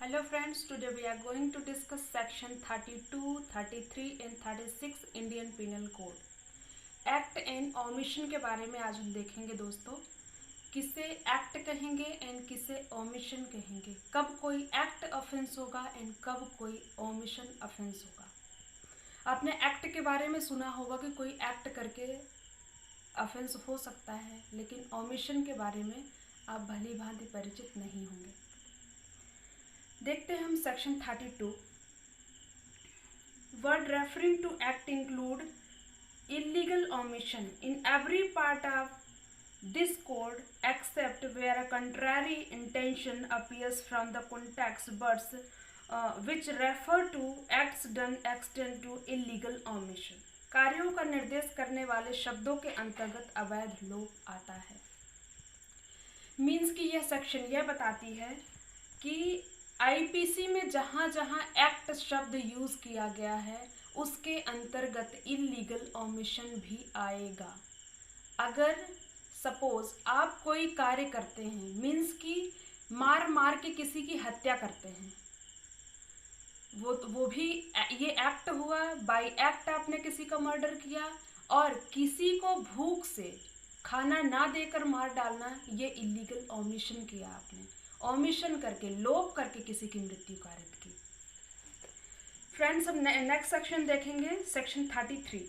Hello friends, today we are going to discuss section 32, 33 and 36 Indian Penal Code. Act and omission के बारे में आज हम देखेंगे दोस्तों। किसे एक्ट कहेंगे एंड किसे ओमिशन कहेंगे, कब कोई एक्ट ऑफेंस होगा एंड कब कोई ओमिशन ऑफेंस होगा। आपने एक्ट के बारे में सुना होगा कि कोई एक्ट करके ऑफेंस हो सकता है, लेकिन ओमिशन के बारे में आप भली भांति परिचित नहीं होंगे। देखते हैं हम section 32। Word referring to act include illegal omission in every part of this code except where a contrary intention appears from the context words which refer to acts done extend to illegal omission। कार्यों का निर्देश करने वाले शब्दों के अंतर्गत अवैध लोप आता है। मीन्स कि यह सेक्शन यह बताती है कि आईपीसी में जहाँ जहाँ एक्ट शब्द यूज किया गया है उसके अंतर्गत इलीगल ओमिशन भी आएगा। अगर सपोज आप कोई कार्य करते हैं, मीन्स कि मार के किसी की हत्या करते हैं, वो भी ये एक्ट हुआ। बाय एक्ट आपने किसी का मर्डर किया और किसी को भूख से खाना ना देकर मार डालना, ये इलीगल ओमिशन किया आपने। ओमिशन करके, लोप करके किसी की मृत्यु कारित की। फ्रेंड्स, हम नेक्स्ट सेक्शन देखेंगे, सेक्शन 33।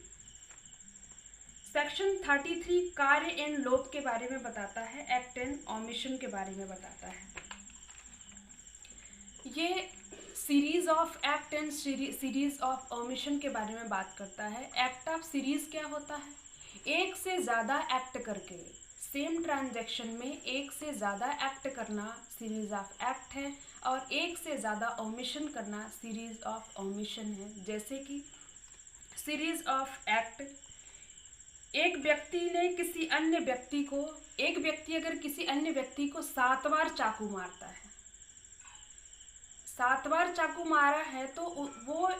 सेक्शन 33 कार्य एंड लोप के बारे में बताता है, एक्ट एंड ओमिशन के बारे में बताता है। ये series of act and series of omission के बारे में बात करता है। एक्ट ऑफ सीरीज क्या होता है? एक से ज़्यादा एक्ट करके सेम ट्रांजैक्शन में एक से ज़्यादा एक्ट करना सीरीज ऑफ एक्ट है, और एक से ज़्यादा ओमिशन करना सीरीज ऑफ ओमिशन है। जैसे कि सीरीज ऑफ एक्ट, एक व्यक्ति अगर किसी अन्य व्यक्ति को 7 बार चाकू मारता है, 7 बार चाकू मारा है, तो वो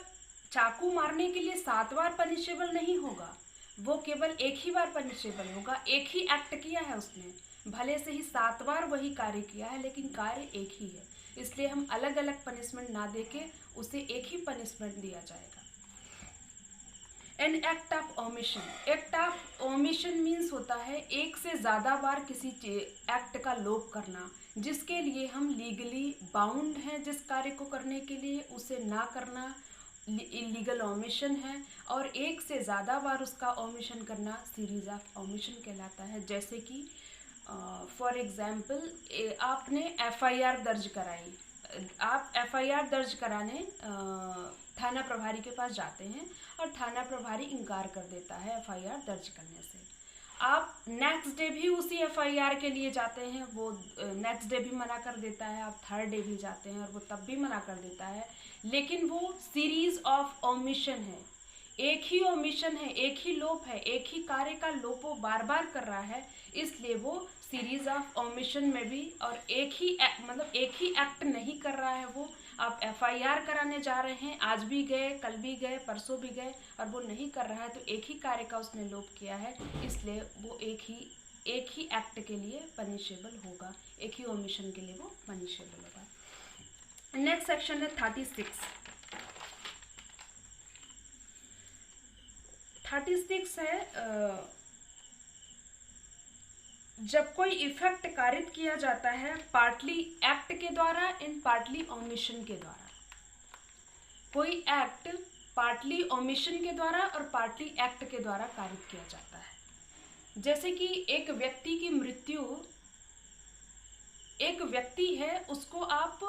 चाकू मारने के लिए 7 बार पनिशेबल नहीं होगा, वो केवल एक ही बार पनिशेबल होगा। एक ही एक्ट किया है उसने, भले से ही 7 बार वही कार्य किया है, लेकिन कार्य एक ही है, इसलिए हम अलग अलग पनिशमेंट ना देके उसे एक ही पनिशमेंट दिया जाएगा। And act of omission, act of omission means होता है एक से ज़्यादा बार किसी एक्ट का लोप करना, जिसके लिए हम लीगली बाउंड हैं, जिस कार्य को करने के लिए उसे ना करना इलीगल ओमिशन है, और एक से ज़्यादा बार उसका ओमिशन करना सीरीज ऑफ ओमिशन कहलाता है। जैसे कि फॉर एग्जाम्पल, आपने एफआईआर दर्ज कराई, आप एफआईआर दर्ज कराने थाना प्रभारी के पास जाते हैं और थाना प्रभारी इनकार कर देता है एफआईआर दर्ज करने से। आप नेक्स्ट डे भी उसी एफआईआर के लिए जाते हैं, वो नेक्स्ट डे भी मना कर देता है, आप थर्ड डे भी जाते हैं और वो तब भी मना कर देता है, लेकिन वो सीरीज ऑफ ओमिशन है, एक ही ओमिशन है, एक ही लोप है, एक ही कार्य का लोप वो बार बार कर रहा है, इसलिए वो सीरीज ऑफ ओमिशन में भी, और एक ही एक्ट नहीं कर रहा है वो। आप एफआईआर कराने जा रहे हैं, आज भी गए, कल भी गए, परसों भी गए, और वो नहीं कर रहा है, तो एक ही कार्य का उसने लोप किया है, इसलिए वो एक ही एक्ट के लिए पनिशेबल होगा, एक ही ओमिशन के लिए वो पनिशेबल होगा। नेक्स्ट सेक्शन है 36। 36 है जब कोई इफेक्ट कारित किया जाता है पार्टली एक्ट के द्वारा एंड पार्टली ओमिशन के द्वारा। कोई एक्ट पार्टली ओमिशन के द्वारा और पार्टली एक्ट के द्वारा कारित किया जाता है। जैसे कि एक व्यक्ति की मृत्यु, एक व्यक्ति है, उसको आप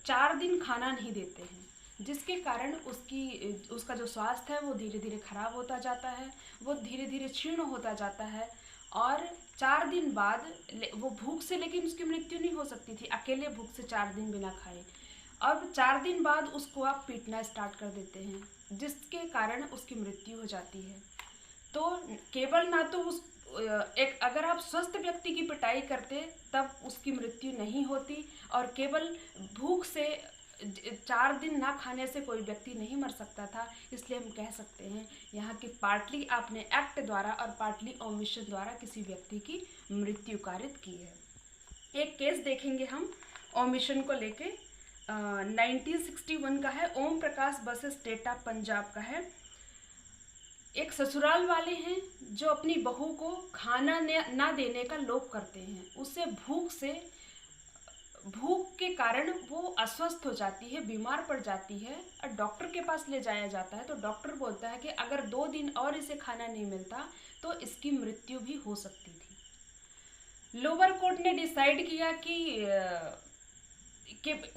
4 दिन खाना नहीं देते हैं, जिसके कारण उसका जो स्वास्थ्य है वो धीरे धीरे खराब होता जाता है, वो धीरे धीरे क्षीण होता जाता है, और 4 दिन बाद वो भूख से, लेकिन उसकी मृत्यु नहीं हो सकती थी अकेले भूख से 4 दिन बिना खाए। अब 4 दिन बाद उसको आप पीटना स्टार्ट कर देते हैं, जिसके कारण उसकी मृत्यु हो जाती है। तो केवल ना तो अगर आप स्वस्थ व्यक्ति की पिटाई करते तब उसकी मृत्यु नहीं होती, और केवल भूख से 4 दिन ना खाने से कोई व्यक्ति नहीं मर सकता था, इसलिए हम कह सकते हैं यहाँ की पार्टली आपने एक्ट द्वारा और पार्टली ओमिशन द्वारा किसी व्यक्ति की मृत्यु कारित की है। एक केस देखेंगे हम ओमिशन को लेके। 1961 का है। ओम प्रकाश बस स्टेट ऑफ पंजाब का है। एक ससुराल वाले हैं जो अपनी बहू को खाना ना देने का लोभ करते हैं। उसे भूख के कारण वो अस्वस्थ हो जाती है, बीमार पड़ जाती है और डॉक्टर के पास ले जाया जाता है। तो डॉक्टर बोलता है कि अगर 2 दिन और इसे खाना नहीं मिलता तो इसकी मृत्यु भी हो सकती थी। लोअर कोर्ट ने डिसाइड किया कि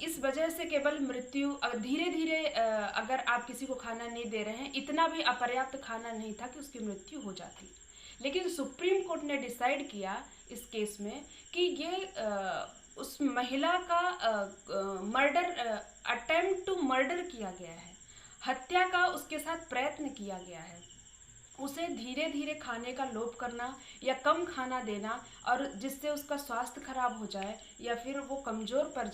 इस वजह से केवल मृत्यु धीरे धीरे अगर आप किसी को खाना नहीं दे रहे हैं, इतना भी अपर्याप्त खाना नहीं था कि उसकी मृत्यु हो जाती। लेकिन सुप्रीम कोर्ट ने डिसाइड किया इस केस में कि ये उस महिला का मर्डर अटेम्प्ट टू मर्डर किया गया है, हत्या का उसके साथ प्रयत्न किया गया है। उसे धीरे धीरे खाने का लोभ करना या कम खाना देना और जिससे उसका स्वास्थ्य खराब हो जाए या फिर वो कमज़ोर पड़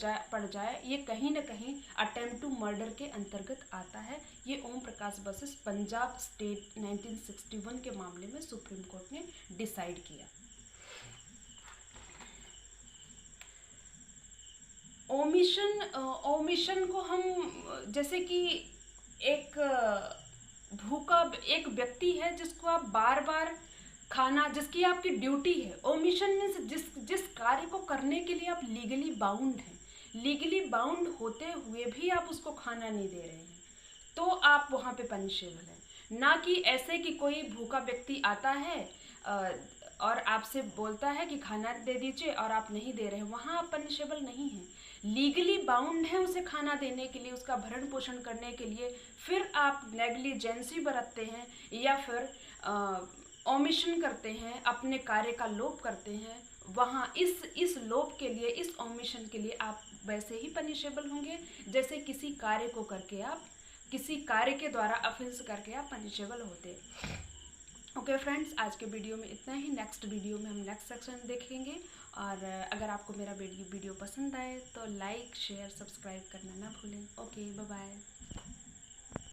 जाए, ये कहीं ना कहीं अटेम्प्ट टू मर्डर के अंतर्गत आता है। ये ओम प्रकाश वर्सेस पंजाब स्टेट 1961 के मामले में सुप्रीम कोर्ट ने डिसाइड किया। ओमिशन को हम जैसे कि एक भूखा एक व्यक्ति है जिसको आप बार बार खाना, जिसकी आपकी ड्यूटी है। ओमिशन मीन्स जिस कार्य को करने के लिए आप लीगली बाउंड हैं, लीगली बाउंड होते हुए भी आप उसको खाना नहीं दे रहे हैं, तो आप वहाँ पे पनिशेबल हैं। ना कि ऐसे कि कोई भूखा व्यक्ति आता है और आपसे बोलता है कि खाना दे दीजिए और आप नहीं दे रहे हैं, वहाँ आप पनिशेबल नहीं हैं। लीगली बाउंड है उसे खाना देने के लिए, उसका भरण पोषण करने के लिए, फिर आप नेग्लिजेंसी बरतते हैं या फिर ओमिशन करते हैं, अपने कार्य का लोभ करते हैं, वहाँ इस लोभ के लिए, इस ओमिशन के लिए आप वैसे ही पनिशेबल होंगे जैसे किसी कार्य को करके आप, किसी कार्य के द्वारा ऑफेंस करके आप पनिशेबल होते। ओके फ्रेंड्स, आज के वीडियो में इतना ही। नेक्स्ट वीडियो में हम नेक्स्ट सेक्शन देखेंगे। और अगर आपको मेरा वीडियो पसंद आए तो लाइक, शेयर, सब्सक्राइब करना ना भूलें। Okay, bye bye.